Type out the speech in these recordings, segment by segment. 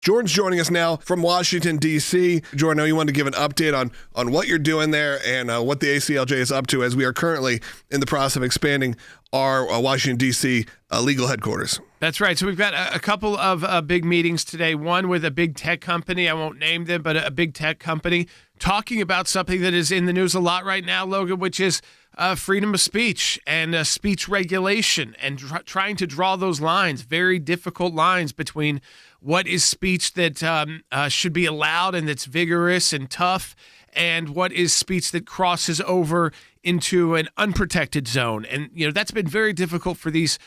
Jordan's joining us now from Washington, D.C. Jordan, I know you wanted to give an update on what you're doing there and what the ACLJ is up to as we are currently in the process of expanding our Washington, D.C. Legal headquarters. That's right. So we've got a couple of big meetings today. One with a big tech company. I won't name them, but a big tech company talking about something that is in the news a lot right now, Logan, which is freedom of speech and speech regulation and trying to draw those lines, very difficult lines between what is speech that should be allowed and that's vigorous and tough, and what is speech that crosses over into an unprotected zone. And, that's been very difficult for these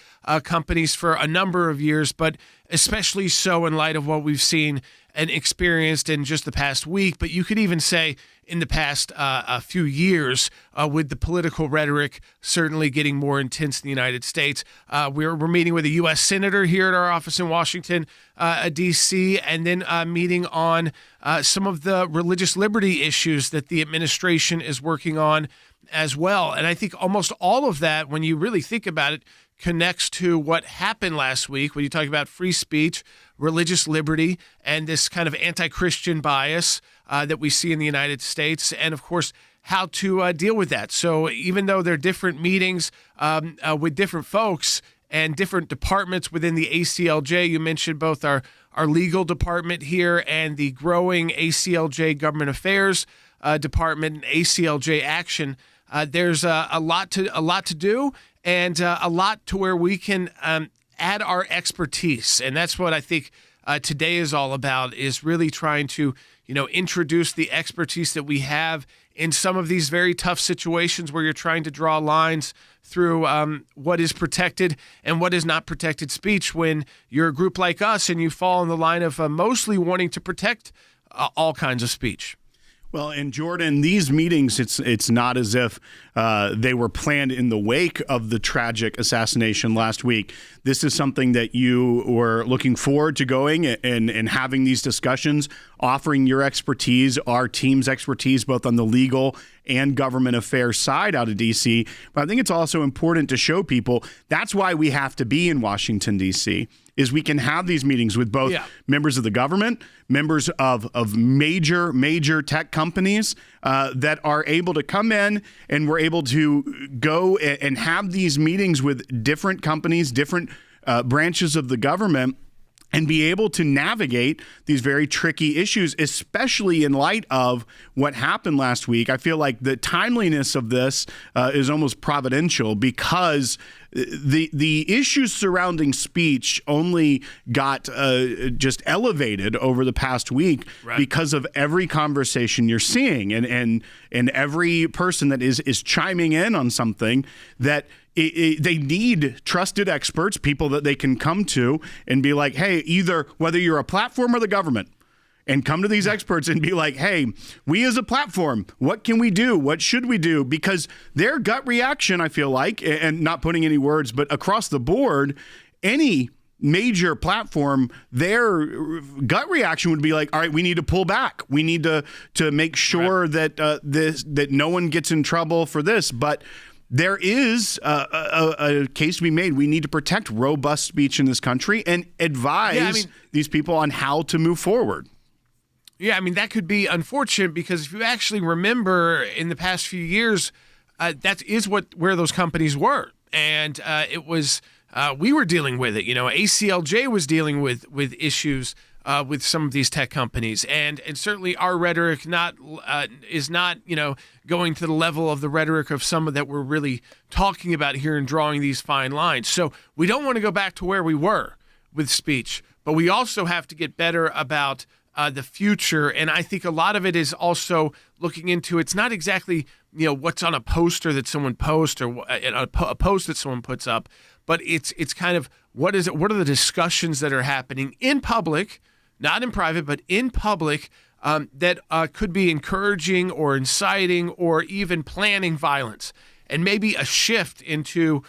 companies for a number of years, but especially so in light of what we've seen and experienced in just the past week. But you could even say in the past a few years with the political rhetoric certainly getting more intense in the United States. We're meeting with a U.S. Senator here at our office in Washington, D.C., and then meeting on some of the religious liberty issues that the administration is working on as well. And I think almost all of that, when you really think about it, connects to what happened last week when you talk about free speech, religious liberty, and this kind of anti-Christian bias that we see in the United States, and of course, how to deal with that. So even though there are different meetings with different folks and different departments within the ACLJ, you mentioned both our legal department here and the growing ACLJ Government Affairs Department and ACLJ Action. There's a lot to do, and a lot to where we can add our expertise. And that's what I think today is all about, is really trying to, introduce the expertise that we have in some of these very tough situations where you're trying to draw lines through what is protected and what is not protected speech when you're a group like us and you fall in the line of mostly wanting to protect all kinds of speech. Well, and Jordan, these meetings, it's not as if they were planned in the wake of the tragic assassination last week. This is something that you were looking forward to going and having these discussions, offering your expertise, our team's expertise, both on the legal and government affairs side out of D.C. But I think it's also important to show people that's why we have to be in Washington, D.C., is we can have these meetings with both members of the government, members of major tech companies that are able to come in, and we're able to go and have these meetings with different companies, different branches of the government, and be able to navigate these very tricky issues, especially in light of what happened last week. I feel like the timeliness of this is almost providential, because the issues surrounding speech only got just elevated over the past week because of every conversation you're seeing and every person that is chiming in on something that they need trusted experts, people that they can come to and be like, hey, either whether you're a platform or the government, and come to these experts and be like, hey, we as a platform, what can we do? What should we do? Because their gut reaction, I feel like, and not putting any words, but across the board, any major platform, their gut reaction would be like, all right, we need to pull back. We need to make sure that that no one gets in trouble for this. But there is a case to be made. We need to protect robust speech in this country and advise these people on how to move forward. Yeah, that could be unfortunate, because if you actually remember in the past few years, that is where those companies were. And it was, we were dealing with it. ACLJ was dealing with issues with some of these tech companies. And certainly our rhetoric is not, going to the level of the rhetoric of some that we're really talking about here and drawing these fine lines. So we don't want to go back to where we were with speech, but we also have to get better about the future. And I think a lot of it is also looking into, it's not exactly, what's on a poster that someone posts or a post that someone puts up, but it's kind of what are the discussions that are happening in public, not in private, but in public, that could be encouraging or inciting or even planning violence, and maybe a shift into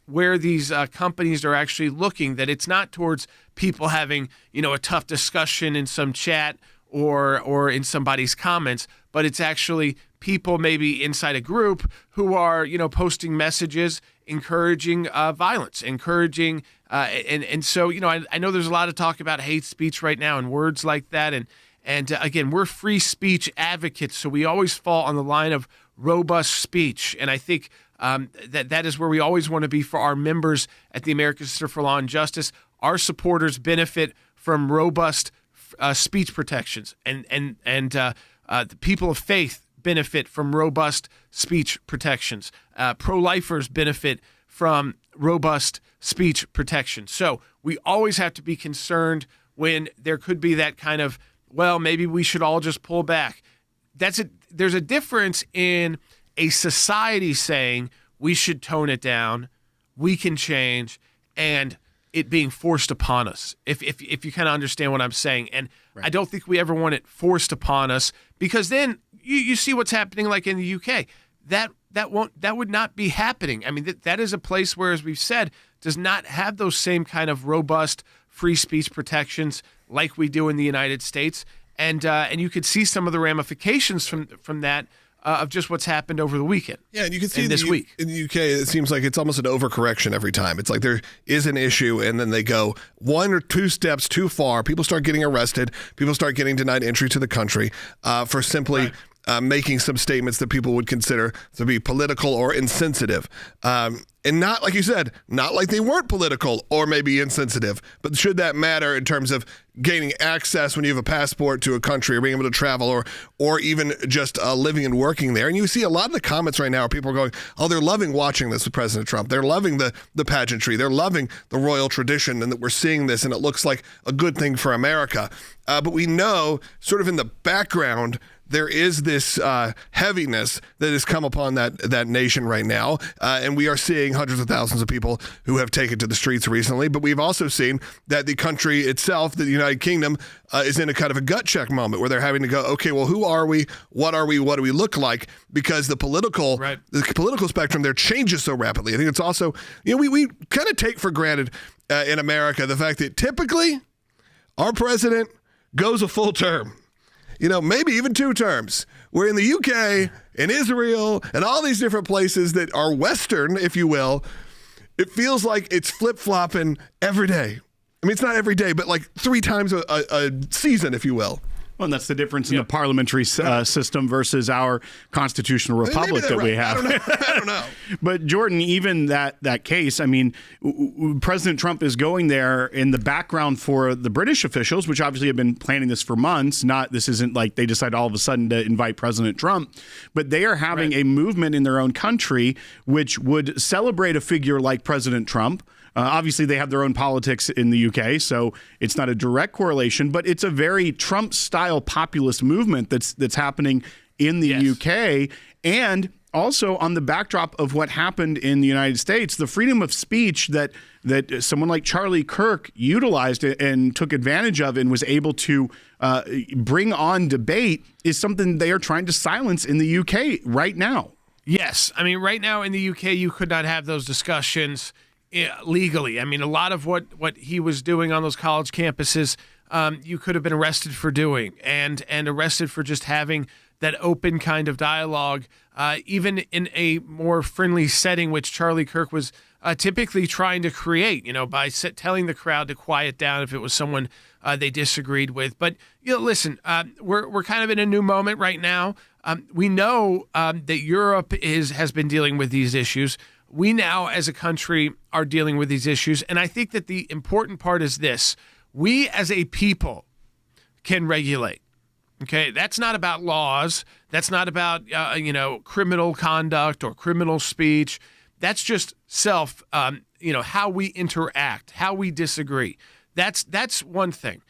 where these companies are actually looking, that it's not towards people having, a tough discussion in some chat or in somebody's comments, but it's actually people maybe inside a group who are, posting messages encouraging violence, encouraging, and so, I know there's a lot of talk about hate speech right now and words like that. And again, we're free speech advocates, so we always fall on the line of robust speech. And I think that is where we always want to be for our members at the American Center for Law and Justice. Our supporters benefit from robust speech protections, and the people of faith benefit from robust speech protections. Pro-lifers benefit from robust speech protections. So we always have to be concerned when there could be that kind of, well, maybe we should all just pull back. There's a difference in a society saying we should tone it down, we can change, and it being forced upon us, if you kind of understand what I'm saying. And right. I don't think we ever want it forced upon us, because then you see what's happening like in the UK. That would not be happening. I mean, that is a place where, as we've said, does not have those same kind of robust free speech protections like we do in the United States. And you could see some of the ramifications from that of just what's happened over the weekend. Yeah, and you can see this week in the UK, it seems like it's almost an overcorrection every time. It's like there is an issue, and then they go one or two steps too far. People start getting arrested. People start getting denied entry to the country for simply. Right. Making some statements that people would consider to be political or insensitive. And not, like you said, not like they weren't political or maybe insensitive, but should that matter in terms of gaining access when you have a passport to a country, or being able to travel, or even just living and working there? And you see a lot of the comments right now are people are going, oh, they're loving watching this with President Trump. They're loving the pageantry. They're loving the royal tradition, and that we're seeing this, and it looks like a good thing for America. But we know sort of in the background, there is this heaviness that has come upon that nation right now. And we are seeing hundreds of thousands of people who have taken to the streets recently. But we've also seen that the country itself, the United Kingdom, is in a kind of a gut check moment where they're having to go, okay, well, who are we? What are we? What do we look like? Because the political spectrum there changes so rapidly. I think it's also, we kind of take for granted in America the fact that typically our president goes a full term. Maybe even 2 terms. We're in the UK and Israel and all these different places that are Western, if you will. It feels like it's flip-flopping every day. I mean, it's not every day, but like 3 times a season, if you will. Well, and that's the difference in the parliamentary system versus our constitutional republic that we have. I don't know. But Jordan, even that case, I mean, President Trump is going there in the background for the British officials, which obviously have been planning this for months. This isn't like they decide all of a sudden to invite President Trump, but they are having a movement in their own country which would celebrate a figure like President Trump. Obviously, they have their own politics in the UK, so it's not a direct correlation, but it's a very Trump-style populist movement that's happening in the UK. And also on the backdrop of what happened in the United States, the freedom of speech that someone like Charlie Kirk utilized and took advantage of and was able to bring on debate is something they are trying to silence in the UK right now. Yes. I mean, right now in the UK, you could not have those discussions legally. I mean, a lot of what he was doing on those college campuses, you could have been arrested for doing, and arrested for just having that open kind of dialogue, even in a more friendly setting, which Charlie Kirk was typically trying to create, by telling the crowd to quiet down if it was someone they disagreed with. But listen, we're kind of in a new moment right now. We know that Europe has been dealing with these issues. We now, as a country, are dealing with these issues. And I think that the important part is this. We, as a people, can regulate. Okay? That's not about laws. That's not about, criminal conduct or criminal speech. That's just how we interact, how we disagree. That's one thing.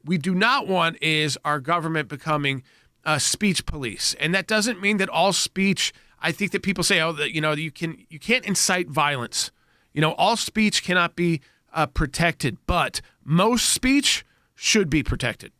We do not want is our government becoming a speech police. And that doesn't mean that all speech, I think that people say, you can't incite violence. All speech cannot be protected, but most speech should be protected.